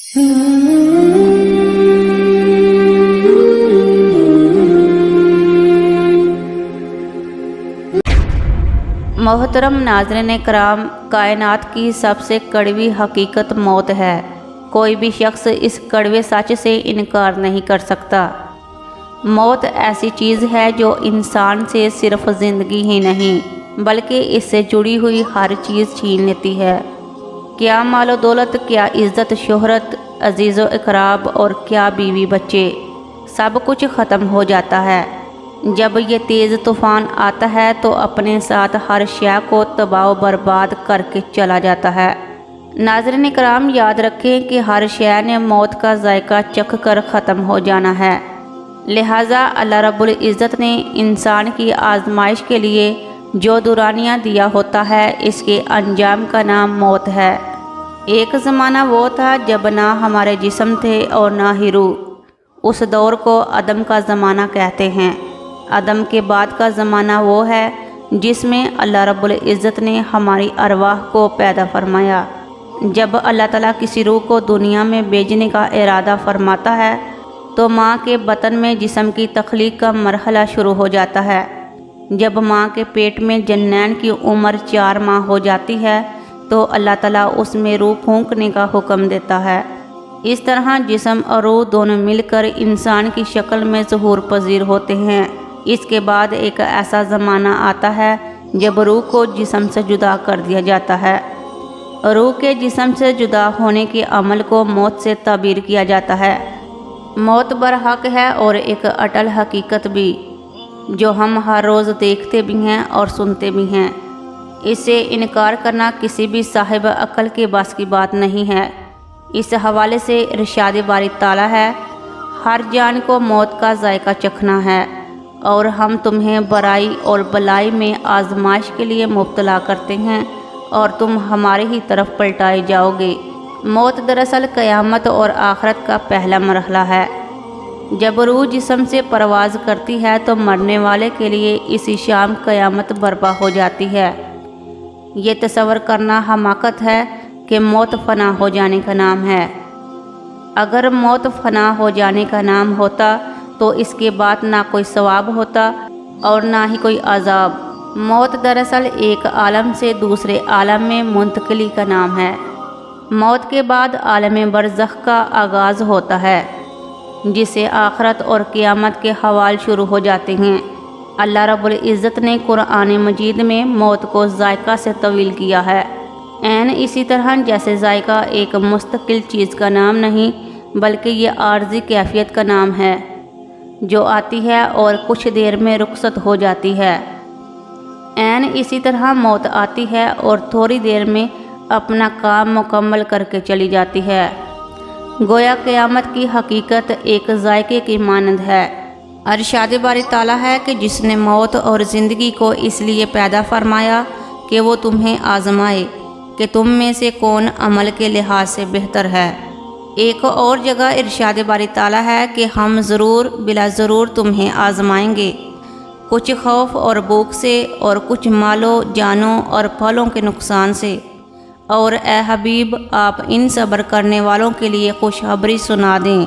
मोहतरम नाज़रीन कराम, कायनात की सबसे कड़वी हकीकत मौत है। कोई भी शख्स इस कड़वे सच से इनकार नहीं कर सकता। मौत ऐसी चीज़ है जो इंसान से सिर्फ ज़िंदगी ही नहीं बल्कि इससे जुड़ी हुई हर चीज़ छीन लेती है। क्या मालो दौलत, क्या इज़्ज़त शोहरत, अजीज़ व इकराब और क्या बीवी बच्चे, सब कुछ ख़त्म हो जाता है। जब ये तेज़ तूफ़ान आता है तो अपने साथ हर शय को तबाह बर्बाद करके चला जाता है। नाज़रीन कराम, याद रखें कि हर शय ने मौत का जायका चख कर ख़त्म हो जाना है। लिहाजा अल्लाह रब्बुल इज़्ज़त ने इंसान की आजमाइश के लिए जो दुरानियाँ दिया होता है, इसके अंजाम का नाम मौत है। एक ज़माना वो था जब ना हमारे जिस्म थे और ना ही रूह। उस दौर को अदम का ज़माना कहते हैं। अदम के बाद का ज़माना वो है जिसमें अल्लाह रब्बुल इज़्ज़त ने हमारी अरवाह को पैदा फरमाया। जब अल्लाह ताला किसी रूह को दुनिया में भेजने का इरादा फरमाता है तो माँ के बतन में जिस्म की तख्लीक का मरहला शुरू हो जाता है। जब माँ के पेट में जन्नैन की उम्र 4 माह हो जाती है तो अल्लाह ताला उसमें रूह फूंकने का हुक्म देता है। इस तरह जिस्म और रूह दोनों मिलकर इंसान की शक्ल में ज़हूर पजीर होते हैं। इसके बाद एक ऐसा ज़माना आता है जब रूह को जिस्म से जुदा कर दिया जाता है। रूह के जिस्म से जुदा होने के अमल को मौत से ताबीर किया जाता है। मौत बरहक है और एक अटल हकीकत भी, जो हम हर रोज़ देखते भी हैं और सुनते भी हैं। इससे इनकार करना किसी भी साहिब अक्ल के बस की बात नहीं है। इस हवाले से इरशाद बारी ताला है, हर जान को मौत का जायका चखना है और हम तुम्हें बराई और भलाई में आजमाइश के लिए मुब्तला करते हैं और तुम हमारी ही तरफ पलटाए जाओगे। मौत दरअसल क़यामत और आखरत का पहला मरहला है। जब रूह जिस्म से परवाज़ करती है तो मरने वाले के लिए इसी शाम क़यामत बर्पा हो जाती है। ये तसव्वुर करना हमाकत है कि मौत फ़ना हो जाने का नाम है। अगर मौत फ़ना हो जाने का नाम होता तो इसके बाद ना कोई सवाब होता और ना ही कोई अजाब। मौत दरअसल एक आलम से दूसरे आलम में मुंतकिली का नाम है। मौत के बाद आलम बरज़ख का आगाज़ होता है, जिसे आखरत और क़यामत के हवाल शुरू हो जाते हैं। अल्लाह रब्बुल इज़्ज़त ने कुरान मजीद में मौत को जायका से तवील किया है। ऐन इसी तरह जैसे जायका एक मुस्तकिल चीज़ का नाम नहीं बल्कि ये आर्जी कैफियत का नाम है, जो आती है और कुछ देर में रुखसत हो जाती है। ऐन इसी तरह मौत आती है और थोड़ी देर में अपना काम मुकम्मल करके चली जाती है। गोया क़यामत की हकीकत एक जायके की मानंद है। इरशाद बारी ताला है कि जिसने मौत और ज़िंदगी को इसलिए पैदा फरमाया कि वो तुम्हें आज़माए कि तुम में से कौन अमल के लिहाज से बेहतर है। एक और जगह इरशाद बारी ताला है कि हम ज़रूर बिला ज़रूर तुम्हें आज़माएंगे, कुछ खौफ और भूख से और कुछ मालो जानों और फलों के नुकसान से। और ए हबीब, आप इन सब्र करने वालों के लिए खुशखबरी सुना दें।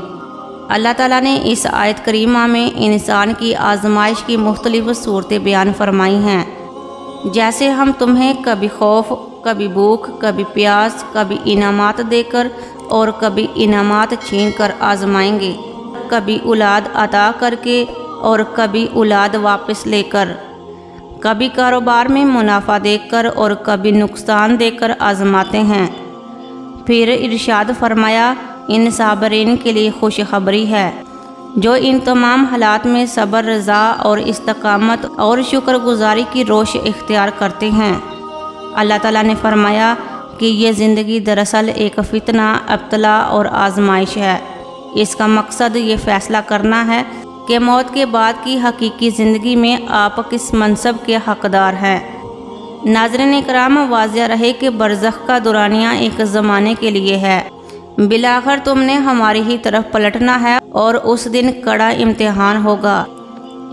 अल्लाह ताला ने इस आयत करीमा में इंसान की आजमाइश की मुख्तलिफ सूरतें बयान फरमाई हैं। जैसे हम तुम्हें कभी खौफ, कभी भूख, कभी प्यास, कभी इनामात देकर और कभी इनामात छीन कर आजमाएंगे, कभी औलाद अता करके और कभी औलाद वापस लेकर, कभी कारोबार में मुनाफा देकर और कभी नुकसान देकर आजमाते हैं। फिर इरशाद फरमाया, इन साबरीन के लिए खुशखबरी है जो इन तमाम हालात में सब्र, रज़ा और इस्तकामत और शुक्रगुजारी की रोश इख्तियार करते हैं। अल्लाह ताला ने फरमाया कि ये ज़िंदगी दरअसल एक फ़ितना, अब्तला और आजमाइश है। इसका मकसद ये फ़ैसला करना है कि मौत के बाद की हकीकी ज़िंदगी में आप किस मनसब के हक़दार हैं। नाज़रीन इकराम, वाज़िह रहे कि बरज़ख का दुरानिया एक ज़माने के लिए है। बिलाखिर तुमने हमारी ही तरफ पलटना है और उस दिन कड़ा इम्तिहान होगा।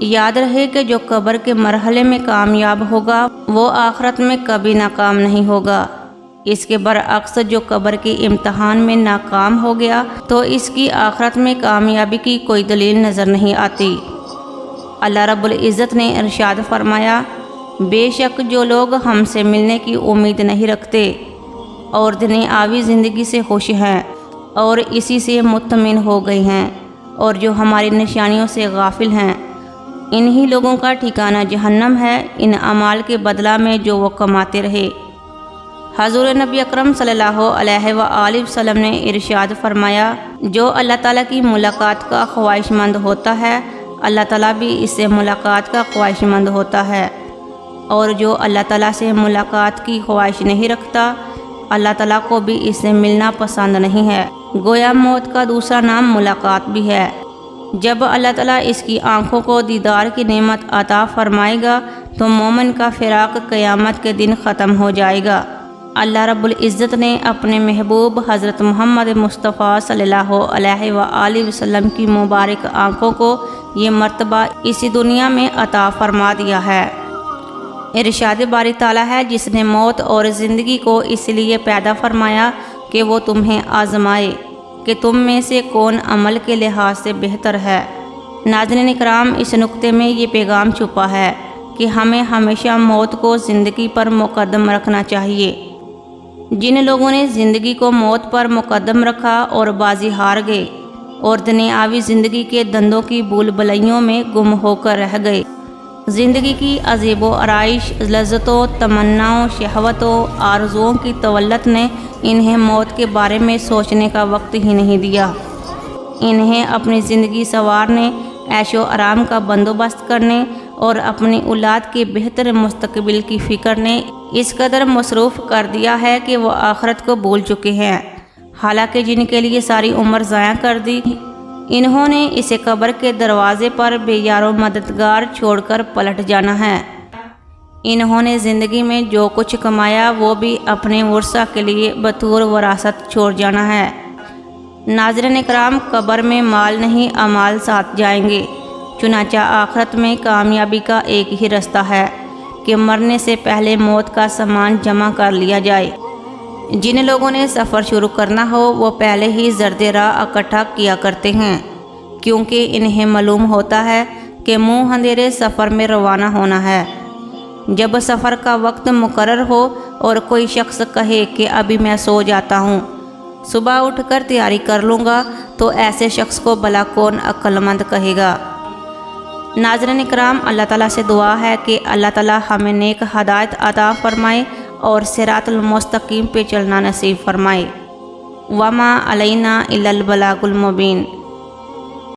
याद रहे कि जो कब्र के मरहले में कामयाब होगा वो आखिरत में कभी नाकाम नहीं होगा। اس کے برعکس جو قبر کے امتحان میں ناکام ہو گیا تو اس کی آخرت میں کامیابی کی کوئی دلیل نظر نہیں آتی۔ اللہ رب العزت نے ارشاد فرمایا، بے شک جو لوگ ہم سے ملنے کی امید نہیں رکھتے اور دنیاوی زندگی سے خوش ہیں اور اسی سے مطمئن ہو گئے ہیں اور جو ہماری نشانیوں سے غافل ہیں، انہی لوگوں کا ٹھکانہ جہنم ہے، ان اعمال کے بدلہ میں جو وہ کماتے رہے۔ حضور نبی اکرم صلی اللہ علیہ وآلہ وسلم نے ارشاد فرمایا، جو اللہ تعالیٰ کی ملاقات کا خواہش مند ہوتا ہے اللہ تعالیٰ بھی اس سے ملاقات کا خواہش مند ہوتا ہے، اور جو اللہ تعالیٰ سے ملاقات کی خواہش نہیں رکھتا اللہ تعالیٰ کو بھی اس سے ملنا پسند نہیں ہے۔ گویا موت کا دوسرا نام ملاقات بھی ہے۔ جب اللہ تعالیٰ اس کی آنکھوں کو دیدار کی نعمت عطا فرمائے گا تو مومن کا فراق قیامت کے دن ختم ہو جائے گا۔ اللہ رب العزت نے اپنے محبوب حضرت محمد مصطفیٰ صلی اللہ علیہ وآلہ وسلم کی مبارک آنکھوں کو یہ مرتبہ اسی دنیا میں عطا فرما دیا ہے۔ ارشاد باری تعالیٰ ہے، جس نے موت اور زندگی کو اس لیے پیدا فرمایا کہ وہ تمہیں آزمائے کہ تم میں سے کون عمل کے لحاظ سے بہتر ہے۔ ناظرین کرام، اس نقطے میں یہ پیغام چھپا ہے کہ ہمیں ہمیشہ موت کو زندگی پر مقدم رکھنا چاہیے۔ جن لوگوں نے زندگی کو موت پر مقدم رکھا اور بازی ہار گئے اور دنیاوی زندگی کے دندوں کی بول بلائیوں میں گم ہو کر رہ گئے، زندگی کی عذیب و آرائش، لذتوں، تمناؤں، شہوتوں، آرزوؤں کی طولت نے انہیں موت کے بارے میں سوچنے کا وقت ہی نہیں دیا۔ انہیں اپنی زندگی سنوارنے، عیش و آرام کا بندوبست کرنے اور اپنی اولاد کے بہتر مستقبل کی فکر نے اس قدر مصروف کر دیا ہے کہ وہ آخرت کو بھول چکے ہیں۔ حالانکہ جن کے لیے ساری عمر ضائع کر دی، انہوں نے اسے قبر کے دروازے پر بے یار و مددگار چھوڑ کر پلٹ جانا ہے۔ انہوں نے زندگی میں جو کچھ کمایا وہ بھی اپنے ورثہ کے لیے بطور وراثت چھوڑ جانا ہے۔ ناظرین کرام، قبر میں مال نہیں اعمال ساتھ جائیں گے۔ چنانچہ آخرت میں کامیابی کا ایک ہی رستہ ہے کہ مرنے سے پہلے موت کا سامان جمع کر لیا جائے۔ جن لوگوں نے سفر شروع کرنا ہو وہ پہلے ہی زرد راہ اکٹھا کیا کرتے ہیں، کیونکہ انہیں معلوم ہوتا ہے کہ منہ اندھیرے سفر میں روانہ ہونا ہے۔ جب سفر کا وقت مقرر ہو اور کوئی شخص کہے کہ ابھی میں سو جاتا ہوں، صبح اٹھ کر تیاری کر لوں گا، تو ایسے شخص کو بھلا کون عقل مند کہے گا۔ ناظرین کرام، اللہ تعالیٰ سے دعا ہے کہ اللہ تعالیٰ ہمیں نیک ہدایت عطا فرمائے اور صراط المستقیم پہ چلنا نصیب فرمائے۔ وما علینا الا البلاغ المبین۔